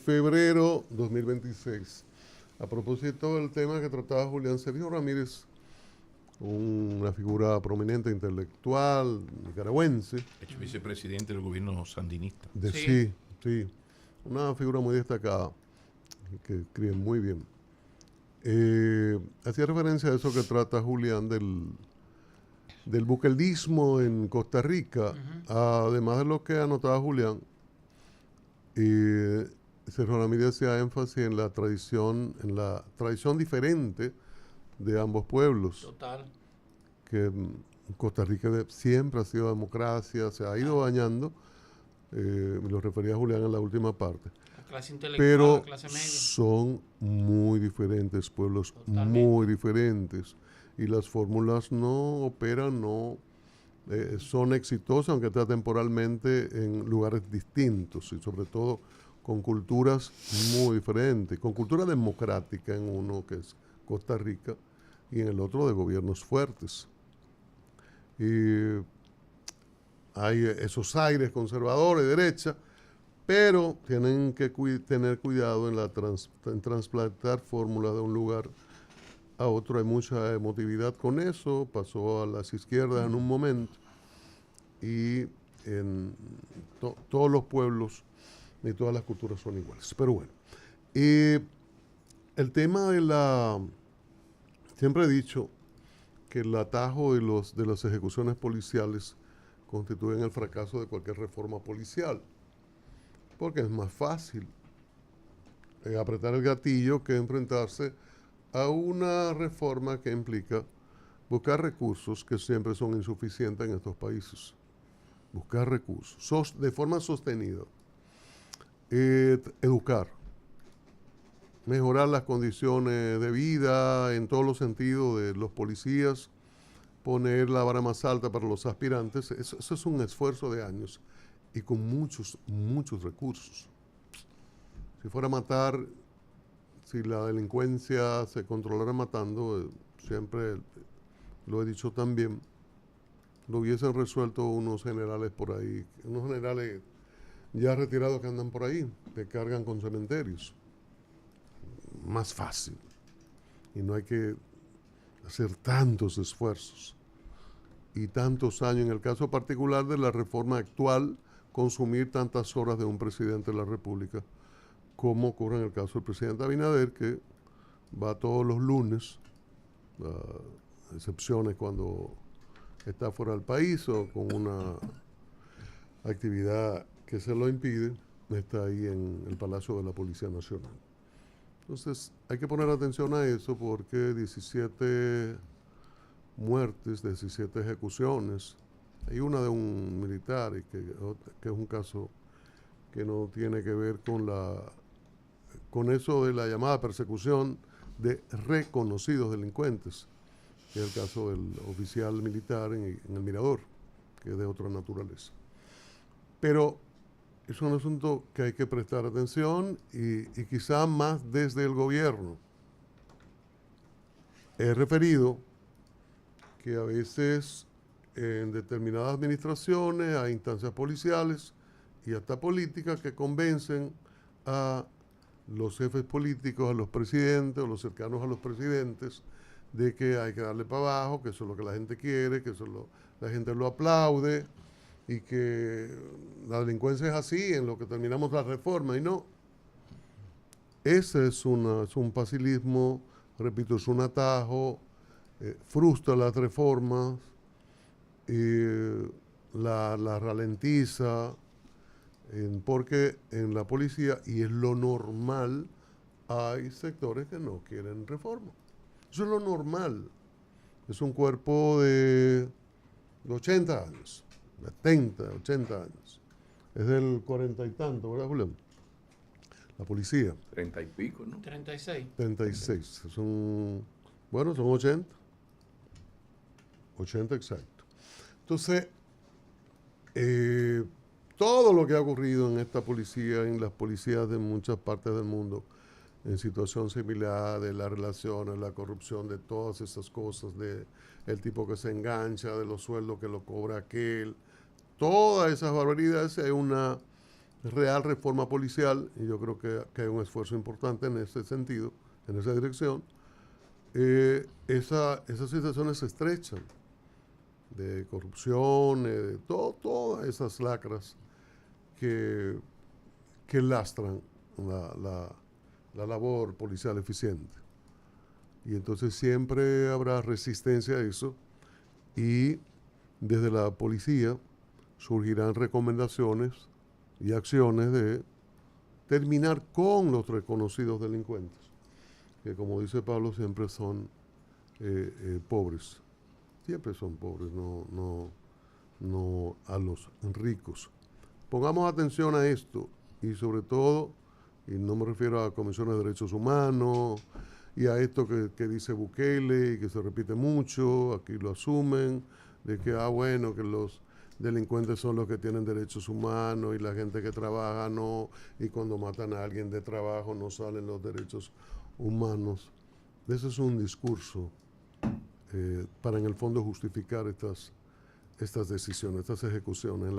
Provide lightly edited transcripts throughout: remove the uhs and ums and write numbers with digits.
febrero 2026. A propósito del tema que trataba Julián Sergio Ramírez, una figura prominente intelectual nicaragüense. Hecho vicepresidente del gobierno sandinista. Sí, sí. Una figura muy destacada, que escribe muy bien. Hacía referencia a eso que trata Julián del buqueldismo en Costa Rica, además de lo que anotaba Julián. Sergio Ramírez hacía énfasis en la tradición diferente de ambos pueblos. Total. Que Costa Rica siempre ha sido democracia, se ha ido dañando, me lo refería a Julián en la última parte. La clase intelectual, Pero la clase media. son muy diferentes, pueblos muy diferentes. Y las fórmulas no operan, son exitosas, aunque sea temporalmente, en lugares distintos y sobre todo con culturas muy diferentes, con cultura democrática en uno que es Costa Rica y en el otro de gobiernos fuertes. Y hay esos aires conservadores, derecha, pero tienen que tener cuidado en trasplantar fórmulas de un lugar a otro. Hay mucha emotividad con eso, pasó a las izquierdas en un momento, y en todos los pueblos y todas las culturas son iguales. Pero bueno, el tema siempre he dicho que el atajo de las ejecuciones policiales constituyen el fracaso de cualquier reforma policial, porque es más fácil apretar el gatillo que enfrentarse a una reforma que implica buscar recursos que siempre son insuficientes en estos países. Buscar recursos de forma sostenida. Educar. Mejorar las condiciones de vida en todos los sentidos de los policías. Poner la vara más alta para los aspirantes. Eso es un esfuerzo de años y con muchos, muchos recursos. Si fuera a matar, si la delincuencia se controlara matando, siempre lo he dicho también, lo hubiesen resuelto unos generales por ahí, unos generales ya retirados que andan por ahí, que cargan con cementerios. Más fácil. Y no hay que hacer tantos esfuerzos y tantos años. En el caso particular de la reforma actual, consumir tantas horas de un presidente de la República, como ocurre en el caso del presidente Abinader, que va todos los lunes, excepciones cuando está fuera del país o con una actividad que se lo impide, está ahí en el Palacio de la Policía Nacional. Entonces hay que poner atención a eso, porque 17 muertes, 17 ejecuciones, hay una de un militar, y que es un caso que no tiene que ver con eso de la llamada persecución de reconocidos delincuentes, que es el caso del oficial militar en el Mirador, que es de otra naturaleza. Pero es un asunto que hay que prestar atención y quizá más desde el gobierno. He referido que a veces en determinadas administraciones hay instancias policiales y hasta políticas que convencen a los jefes políticos, a los presidentes o los cercanos a los presidentes, de que hay que darle para abajo, que eso es lo que la gente quiere, que la gente lo aplaude, y que la delincuencia es así, en lo que terminamos la reforma, y no. Ese es un facilismo, repito, es un atajo, frustra las reformas, la ralentiza, porque en la policía, y es lo normal, hay sectores que no quieren reforma. Eso es lo normal. Es un cuerpo de 80 años. 70, 80 años. Es del 40 y tanto, ¿verdad, Julián? La policía. 30 y pico, ¿no? 36. 36. Son 80. 80 exacto. Entonces, todo lo que ha ocurrido en esta policía, en las policías de muchas partes del mundo, en situación similar, de las relaciones, la corrupción, de todas esas cosas, de el tipo que se engancha, de los sueldos que lo cobra aquel, todas esas barbaridades, hay una real reforma policial, y yo creo que hay un esfuerzo importante en ese sentido, en esa dirección, esas situaciones se estrechan de corrupción, de todas esas lacras que lastran la labor policial eficiente. Y entonces siempre habrá resistencia a eso y desde la policía surgirán recomendaciones y acciones de terminar con los reconocidos delincuentes, que como dice Pablo siempre son pobres, siempre son pobres, no a los ricos. Pongamos atención a esto y sobre todo, y no me refiero a comisiones de derechos humanos y a esto que dice Bukele y que se repite mucho, aquí lo asumen, de que, bueno, que los delincuentes son los que tienen derechos humanos y la gente que trabaja no, y cuando matan a alguien de trabajo no salen los derechos humanos. Ese es un discurso para en el fondo justificar estas decisiones, estas ejecuciones.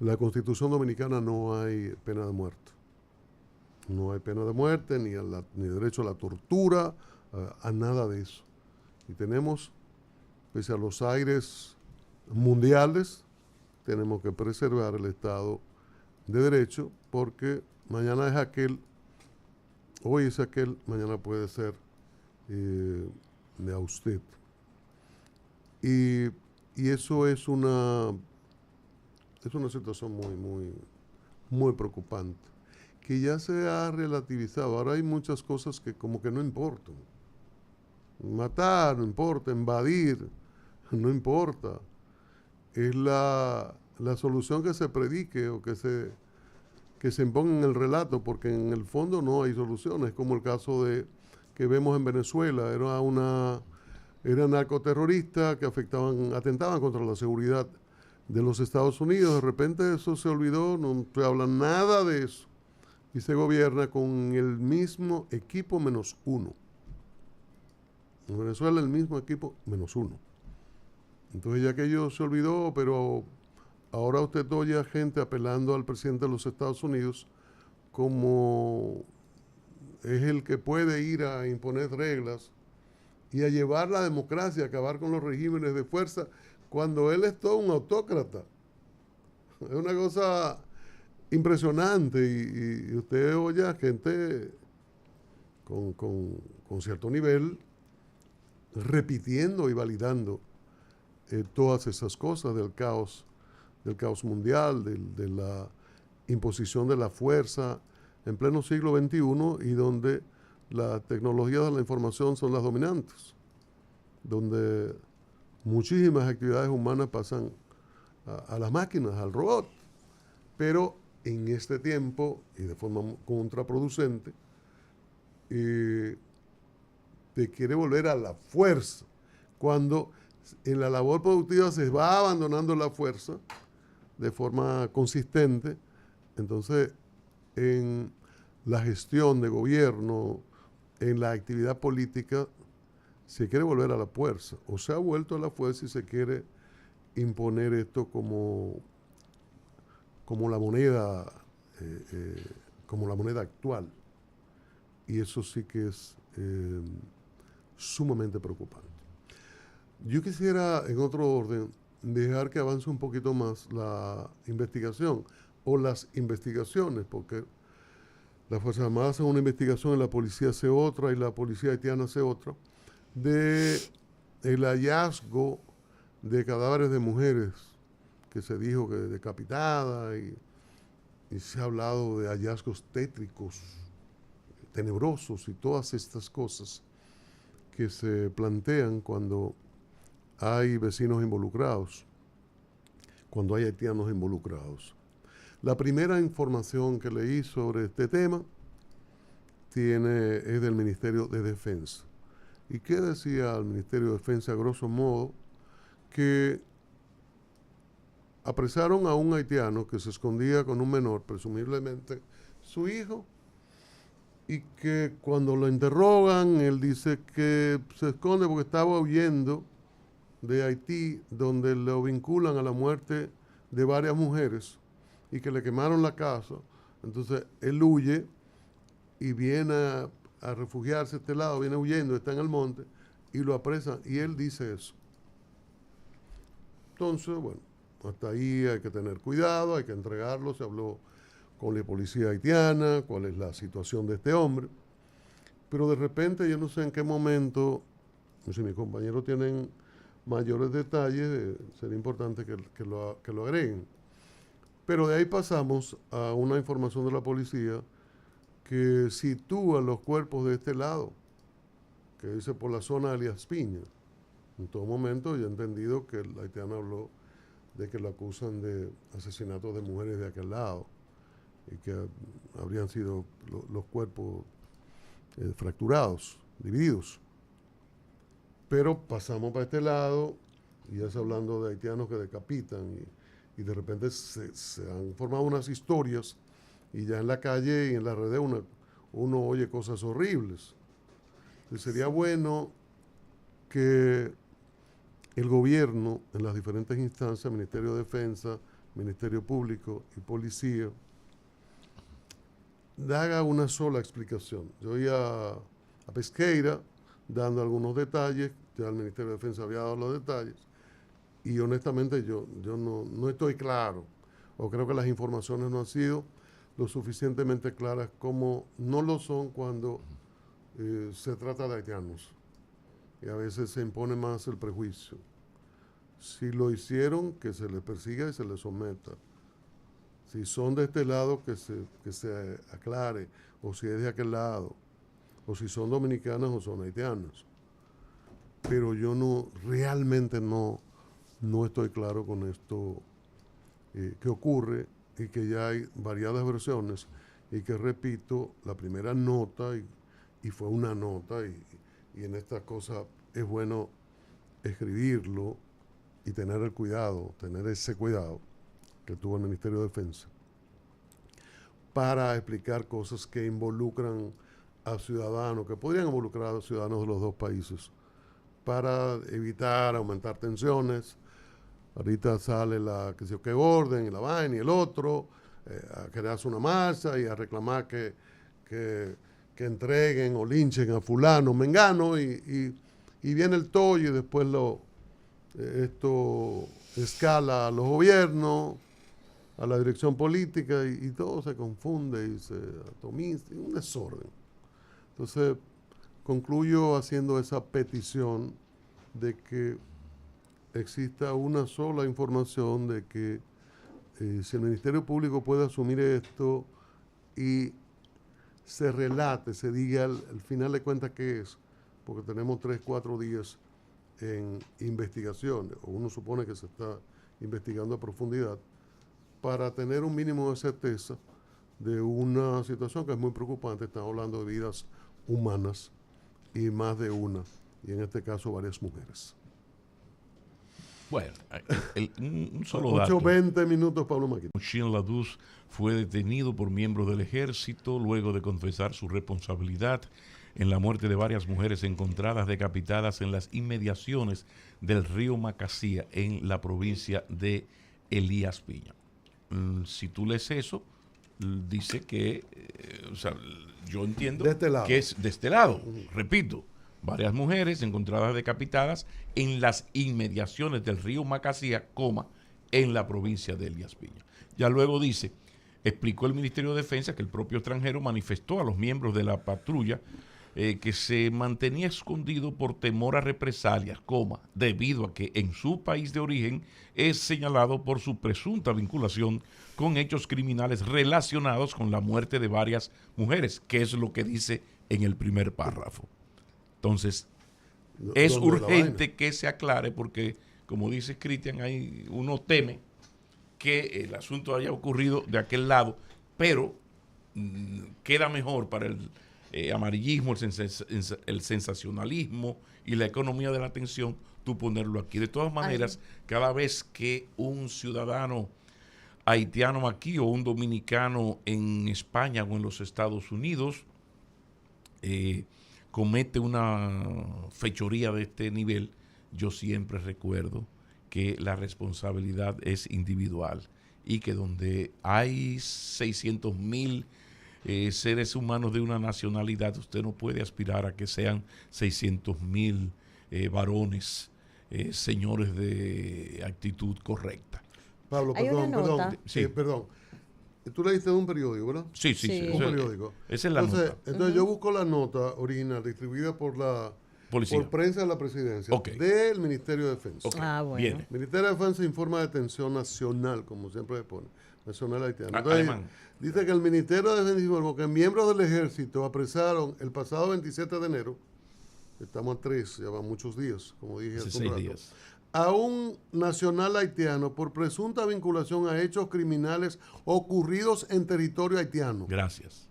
La Constitución Dominicana no hay pena de muerte. No hay pena de muerte, ni derecho a la tortura, a nada de eso. Y tenemos, pese a los aires mundiales, tenemos que preservar el Estado de Derecho, porque mañana es aquel, hoy es aquel, mañana puede ser de a usted. Y eso es una situación muy preocupante, que ya se ha relativizado. Ahora hay muchas cosas que como que no importan. Matar no importa, invadir no importa. Es la solución que se predique o que se imponga en el relato, porque en el fondo no hay soluciones, como el caso que vemos en Venezuela. Era narcoterroristas que atentaban contra la seguridad de los Estados Unidos. De repente eso se olvidó, no se habla nada de eso. Y se gobierna con el mismo equipo menos uno. En Venezuela el mismo equipo menos uno. Entonces ya aquello se olvidó, pero ahora usted oye a gente apelando al presidente de los Estados Unidos como es el que puede ir a imponer reglas y a llevar la democracia, a acabar con los regímenes de fuerza, cuando él es todo un autócrata. Es una cosa impresionante y usted oye a gente con cierto nivel repitiendo y validando todas esas cosas del caos mundial, de la imposición de la fuerza en pleno siglo XXI, y donde las tecnologías de la información son las dominantes, donde muchísimas actividades humanas pasan a las máquinas, al robot, pero en este tiempo y de forma contraproducente te quiere volver a la fuerza, cuando en la labor productiva se va abandonando la fuerza de forma consistente. Entonces, en la gestión de gobierno, en la actividad política, se quiere volver a la fuerza, o se ha vuelto a la fuerza y se quiere imponer esto como la moneda actual. Y eso sí que es sumamente preocupante. Yo quisiera, en otro orden, dejar que avance un poquito más la investigación o las investigaciones, porque las Fuerzas Armadas hacen una investigación y la policía hace otra y la policía haitiana hace otra, de el hallazgo de cadáveres de mujeres que se dijo que decapitadas, y se ha hablado de hallazgos tétricos, tenebrosos y todas estas cosas que se plantean cuando hay vecinos involucrados, cuando hay haitianos involucrados. La primera información que leí sobre este tema es del Ministerio de Defensa. ¿Y qué decía el Ministerio de Defensa? A grosso modo, que apresaron a un haitiano que se escondía con un menor, presumiblemente su hijo, y que cuando lo interrogan, él dice que se esconde porque estaba huyendo de Haití, donde lo vinculan a la muerte de varias mujeres, y que le quemaron la casa. Entonces él huye y viene a refugiarse a este lado, viene huyendo, está en el monte y lo apresan y él dice eso. Entonces, bueno, hasta ahí hay que tener cuidado, hay que entregarlo. Se habló con la policía haitiana, cuál es la situación de este hombre. Pero de repente, yo no sé en qué momento, si mis compañeros tienen mayores detalles, sería importante que lo agreguen. Pero de ahí pasamos a una información de la policía que sitúa los cuerpos de este lado, que dice por la zona de Elías Piña. En todo momento yo he entendido que el haitiano habló de que lo acusan de asesinato de mujeres de aquel lado y que habrían sido los cuerpos fracturados, divididos. Pero pasamos para este lado y ya está hablando de haitianos que decapitan y de repente se han formado unas historias y ya en la calle y en las redes uno oye cosas horribles. Entonces sería bueno que el gobierno en las diferentes instancias, Ministerio de Defensa, Ministerio Público y Policía, haga una sola explicación. Yo iba a Pesqueira dando algunos detalles, ya el Ministerio de Defensa había dado los detalles, y honestamente yo no estoy claro, o creo que las informaciones no han sido lo suficientemente claras como no lo son cuando se trata de haitianos. Y a veces se impone más el prejuicio. Si lo hicieron, que se les persiga y se les someta. Si son de este lado, que se aclare, o si es de aquel lado, o si son dominicanas o son haitianas. Pero yo realmente no estoy claro con esto que ocurre y que ya hay variadas versiones y que, repito, la primera nota, y fue una nota, y en estas cosas es bueno escribirlo y tener el cuidado, tener ese cuidado que tuvo el Ministerio de Defensa para explicar cosas que involucran a ciudadanos, que podrían involucrar a ciudadanos de los dos países, para evitar aumentar tensiones. Ahorita sale que orden y la vaina y el otro, a crearse una marcha y a reclamar que entreguen o linchen a fulano, mengano, y viene el tollo y después esto escala a los gobiernos, a la dirección política y todo se confunde y se atomiza, un desorden. Entonces, concluyo haciendo esa petición de que exista una sola información de que si el Ministerio Público puede asumir esto y se relate, se diga al final de cuentas qué es, porque tenemos 3-4 días en investigaciones, o uno supone que se está investigando a profundidad, para tener un mínimo de certeza de una situación que es muy preocupante. Estamos hablando de vidas humanas y más de una, y en este caso varias mujeres. Bueno, un solo dato. 8:20 minutos, Pablo Maquin. Chien Laduz fue detenido por miembros del ejército luego de confesar su responsabilidad en la muerte de varias mujeres encontradas decapitadas en las inmediaciones del río Macasía, en la provincia de Elías Piña. Si tú lees eso, dice que, yo entiendo que es de este lado. Repito, varias mujeres encontradas decapitadas en las inmediaciones del río Macasía, en la provincia de Elías Piña. Ya luego dice, explicó el Ministerio de Defensa que el propio extranjero manifestó a los miembros de la patrulla que se mantenía escondido por temor a represalias, debido a que en su país de origen es señalado por su presunta vinculación con hechos criminales relacionados con la muerte de varias mujeres, que es lo que dice en el primer párrafo. Entonces, es urgente que se aclare porque, como dice Cristian, uno teme que el asunto haya ocurrido de aquel lado, pero queda mejor para el amarillismo, el sensacionalismo y la economía de la atención, tú ponerlo aquí. De todas maneras, cada vez que un ciudadano haitiano aquí o un dominicano en España o en los Estados Unidos comete una fechoría de este nivel, yo siempre recuerdo que la responsabilidad es individual y que donde hay 600.000 seres humanos de una nacionalidad, usted no puede aspirar a que sean 600.000 varones, señores de actitud correcta. Pablo, Hay una nota. Perdón. Tú leíste de un periódico, ¿verdad? Sí. Un periódico. Esa es la nota. Entonces yo busco la nota original distribuida por la Policía. por prensa de la presidencia del Ministerio de Defensa. Bueno. Bien. El Ministerio de Defensa informa de detención nacional, como siempre le pone, nacional haitiana. Alemán. Dice que el Ministerio de Defensa informó que miembros del ejército apresaron el pasado 27 de enero, estamos a 3, ya van muchos días, como dije hace 6 días. a un nacional haitiano por presunta vinculación a hechos criminales ocurridos en territorio haitiano. Gracias.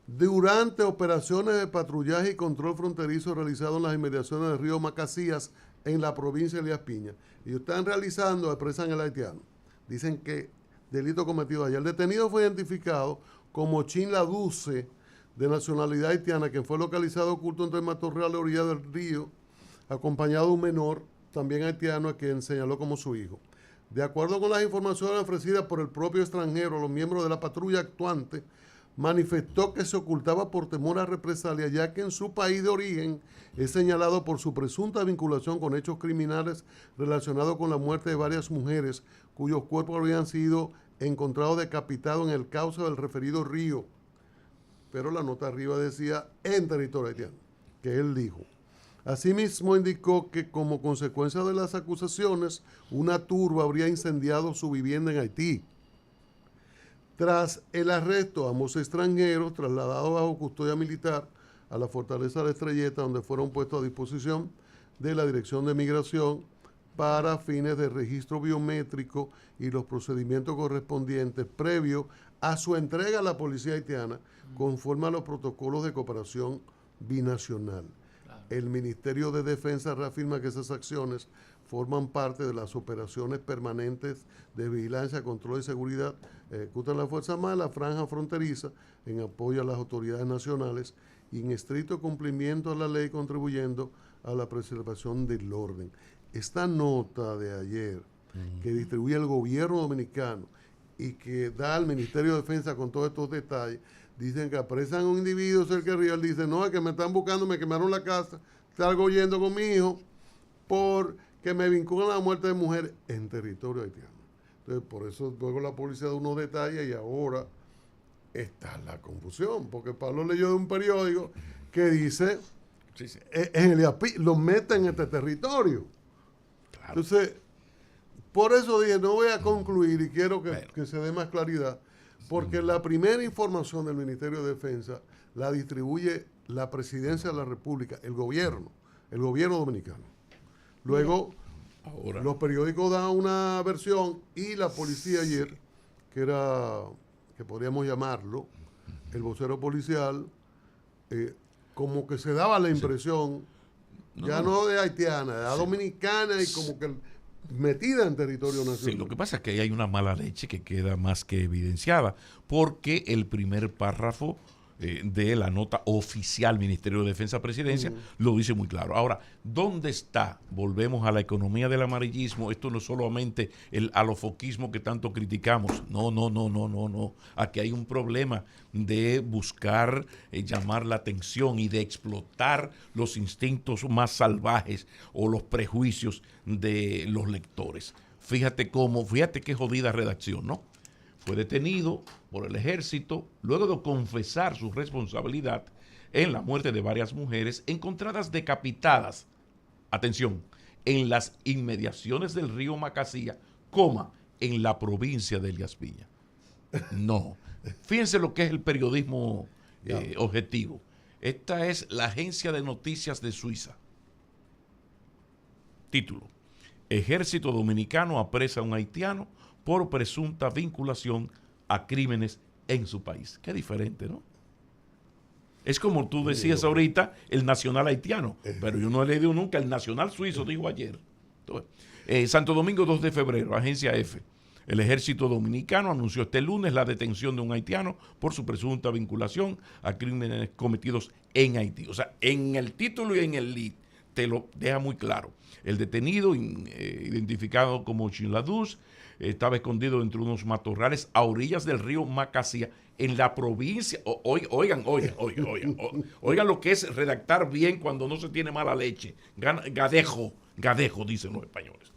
Durante operaciones de patrullaje y control fronterizo realizados en las inmediaciones del río Macasías, en la provincia de Elías Piña. Y están realizando, apresan al haitiano. Dicen que delito cometido ayer. El detenido fue identificado como Chin Laduce, de nacionalidad haitiana, que fue localizado oculto entre matorrales a orillas del río, acompañado de un menor, también haitiano, a quien señaló como su hijo. De acuerdo con las informaciones ofrecidas por el propio extranjero, los miembros de la patrulla actuante manifestó que se ocultaba por temor a represalia, ya que en su país de origen es señalado por su presunta vinculación con hechos criminales relacionados con la muerte de varias mujeres cuyos cuerpos habían sido encontrados decapitados en el cauce del referido río. Pero la nota arriba decía en territorio haitiano, que él dijo. Asimismo indicó que como consecuencia de las acusaciones, una turba habría incendiado su vivienda en Haití. Tras el arresto, ambos extranjeros trasladados bajo custodia militar a la Fortaleza de la Estrelleta, donde fueron puestos a disposición de la Dirección de Migración para fines de registro biométrico y los procedimientos correspondientes previo a su entrega a la policía haitiana, conforme a los protocolos de cooperación binacional. El Ministerio de Defensa reafirma que esas acciones forman parte de las operaciones permanentes de vigilancia, control y seguridad ejecutan la Fuerza Armada, la franja fronteriza, en apoyo a las autoridades nacionales y en estricto cumplimiento a la ley, contribuyendo a la preservación del orden. Esta nota de ayer, que distribuye el gobierno dominicano y que da al Ministerio de Defensa con todos estos detalles, dicen que apresan a un individuo cerca del río. Él dice, no, es que me están buscando, me quemaron la casa, salgo huyendo con mi hijo porque me vinculan a la muerte de mujeres en territorio haitiano. Entonces, por eso luego la policía da unos detalles y ahora está la confusión, porque Pablo leyó de un periódico que dice, en el IAPI, lo meten en este territorio. Claro. Entonces, por eso dije, no voy a concluir y quiero que se dé más claridad, porque la primera información del Ministerio de Defensa la distribuye la Presidencia de la República, el gobierno dominicano. Luego, los periódicos dan una versión y la policía ayer, que podríamos llamarlo, el vocero policial, como que se daba la impresión, no de haitiana, de dominicana y como que metida en territorio nacional. Sí, lo que pasa es que ahí hay una mala leche que queda más que evidenciada, porque el primer párrafo de la nota oficial Ministerio de Defensa Presidencia lo dice muy claro. Ahora, ¿dónde está? Volvemos a la economía del amarillismo. Esto no es solamente el alofoquismo que tanto criticamos. No. Aquí hay un problema de buscar llamar la atención y de explotar los instintos más salvajes o los prejuicios de los lectores. Fíjate qué jodida redacción, ¿no? Fue detenido por el ejército luego de confesar su responsabilidad en la muerte de varias mujeres encontradas decapitadas, atención, en las inmediaciones del río Macasía, en la provincia de Elías Piña. No, fíjense lo que es el periodismo objetivo. Esta es la agencia de noticias de Suiza. Título: Ejército Dominicano apresa a un haitiano por presunta vinculación a crímenes en su país. Qué diferente, ¿no? Es como tú decías ahorita, el nacional haitiano, pero yo no he leído nunca el nacional suizo, dijo ayer. Entonces, Santo Domingo, 2 de febrero, agencia F. El ejército dominicano anunció este lunes la detención de un haitiano por su presunta vinculación a crímenes cometidos en Haití. O sea, en el título y en el lead te lo deja muy claro. El detenido, identificado como Chin Laduce, estaba escondido entre unos matorrales a orillas del río Macasía, en la provincia. Oigan lo que es redactar bien cuando no se tiene mala leche. Gadejo, dicen los españoles.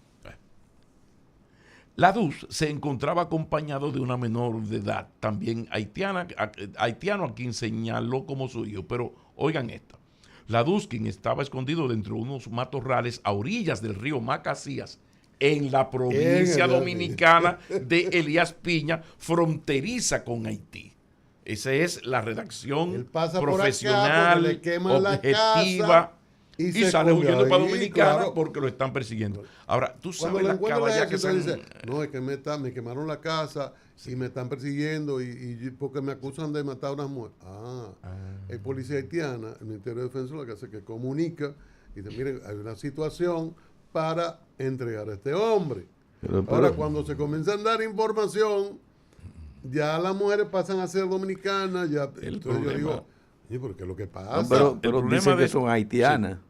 Laduz se encontraba acompañado de una menor de edad, también haitiano, a quien señaló como su hijo. Pero oigan esta. Laduz, quien estaba escondido dentro de unos matorrales a orillas del río Macasías, en la provincia dominicana de Elías Piña, fronteriza con Haití. Esa es la redacción profesional, objetiva, y sale huyendo para Dominicana, claro, porque lo están persiguiendo. Ahora, tú sabes la caballa que se dice, no, es que me quemaron la casa y me están persiguiendo y porque me acusan de matar a unas mujeres. El policía haitiana, el Ministerio de Defensa, lo que hace es que comunica y dice, miren, hay una situación para entregar a este hombre. Ahora, cuando se comienza a dar información, ya las mujeres pasan a ser dominicanas. Ya, entonces yo digo, sí, porque lo que pasa. No, pero dicen que son haitianas. Sí.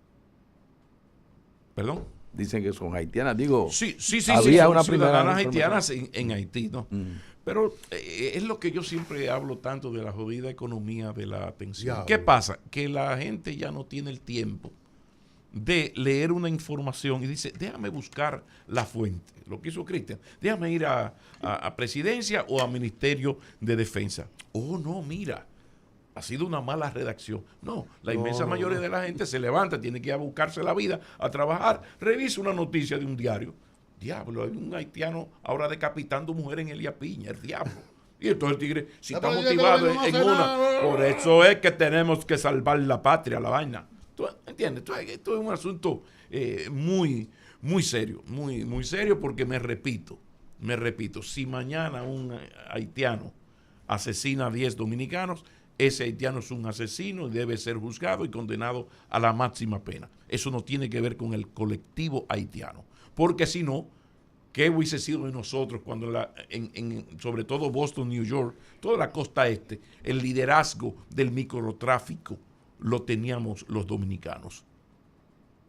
¿Perdón? Dicen que son haitianas. Digo, sí, había son una ciudadanas haitianas en Haití, ¿no? Pero es lo que yo siempre hablo tanto de la jodida economía de la atención. ¿Qué pasa? Que la gente ya no tiene el tiempo de leer una información y dice, déjame buscar la fuente. Lo que hizo Cristian. Déjame ir a Presidencia o a Ministerio de Defensa. Oh, no, mira. Ha sido una mala redacción. No, la inmensa mayoría de la gente se levanta, tiene que ir a buscarse la vida, a trabajar, revisa una noticia de un diario. Diablo, hay un haitiano ahora decapitando mujeres en Elías Piña, el diablo. Y entonces el tigre, si está motivado en una, por eso es que tenemos que salvar la patria, la vaina. ¿Tú entiendes? Esto es un asunto muy serio, muy serio, porque me repito, si mañana un haitiano asesina a 10 dominicanos, ese haitiano es un asesino y debe ser juzgado y condenado a la máxima pena. Eso no tiene que ver con el colectivo haitiano. Porque si no, ¿qué hubiese sido de nosotros cuando sobre todo Boston, New York, toda la costa este, el liderazgo del microtráfico lo teníamos los dominicanos?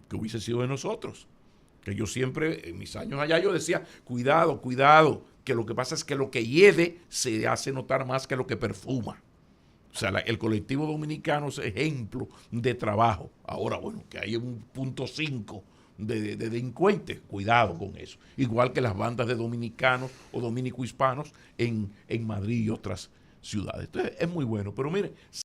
¿Qué hubiese sido de nosotros? Que yo siempre, en mis años allá, yo decía, cuidado, que lo que pasa es que lo que hiede se hace notar más que lo que perfuma. O sea, el colectivo dominicano es ejemplo de trabajo. Ahora, bueno, que hay un 0.5 de delincuentes, cuidado con eso. Igual que las bandas de dominicanos o dominico-hispanos en Madrid y otras ciudades. Entonces, es muy bueno. Pero mire,